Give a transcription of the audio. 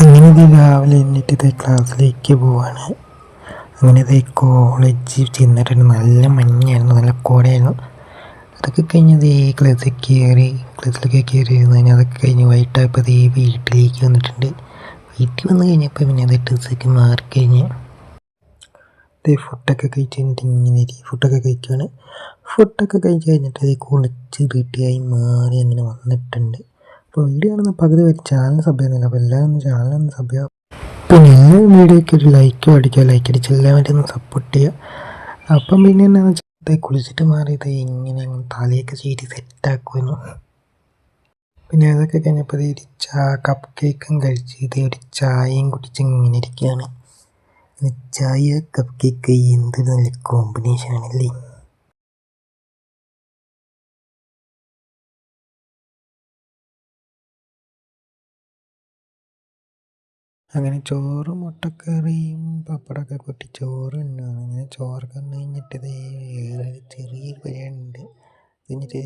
അങ്ങനെ ഇത് രാവിലെ എണീറ്റ് ഇത് ക്ലാസ്സിലേക്ക് പോവാണ്. അങ്ങനെ ഇത് കോളേജിൽ ചെന്നിട്ടുണ്ട്. നല്ല മഞ്ഞായിരുന്നു, നല്ല കോടയായിരുന്നു. അതൊക്കെ കഴിഞ്ഞത് ക്ലാസ്സിലൊക്കെ കയറിയിരുന്നു. അതൊക്കെ കഴിഞ്ഞ് വൈകിട്ടായപ്പോൾ അത് വീട്ടിലേക്ക് വന്നിട്ടുണ്ട്. വീട്ടിൽ വന്നു കഴിഞ്ഞപ്പോൾ പിന്നെ അത് ഡ്രസ്സൊക്കെ മാറിക്കഴിഞ്ഞ് ഫുഡൊക്കെ കഴിച്ച് കഴിഞ്ഞിട്ട് ഇങ്ങനെ ഫുഡൊക്കെ കഴിക്കുകയാണ്. ഫുഡൊക്കെ കഴിച്ച് കഴിഞ്ഞിട്ട് അത് കുളിച്ച് റെഡിയായി മാറി അങ്ങനെ വന്നിട്ടുണ്ട്. അപ്പോൾ വീഡിയോ കാണുന്ന പകുതി വരെ ചാനൽ സബ് ചെയ്യുന്നില്ല. അപ്പോൾ എല്ലാവരും ചാനലൊന്ന് സബ് ചെയ്യുക. പിന്നെ എല്ലാ വീഡിയോയ്ക്ക് ഒരു ലൈക്ക് അടിക്കുക. ലൈക്ക് അടിച്ച് എല്ലാവരും ഒന്ന് സപ്പോർട്ട് ചെയ്യുക. അപ്പം പിന്നെ എന്നാന്ന് വെച്ചാൽ കുളിച്ചിട്ട് മാറിയത് ഇങ്ങനെ തലയൊക്കെ ചെയ്ത് സെറ്റാക്കുമായിരുന്നു. പിന്നെ അതൊക്കെ കഴിഞ്ഞപ്പോൾ ഒരു കപ്പ് കേക്കും കഴിച്ച് ഒരു ചായയും കുടിച്ച് ഇങ്ങനെ ഇരിക്കുകയാണ്. ചായ കപ്പ് കേക്ക് എന്ത് നല്ല കോമ്പിനേഷൻ ആണല്ലേ. അങ്ങനെ ചോറും മുട്ടക്കറിയും പപ്പടമൊക്കെ കൂട്ടി ചോറ് തന്നെയാണ്. അങ്ങനെ ചോറ് കണ്ടു കഴിഞ്ഞിട്ട് വേറെ ചെറിയൊരു പരിപാടി ഉണ്ട്. എന്നിട്ട്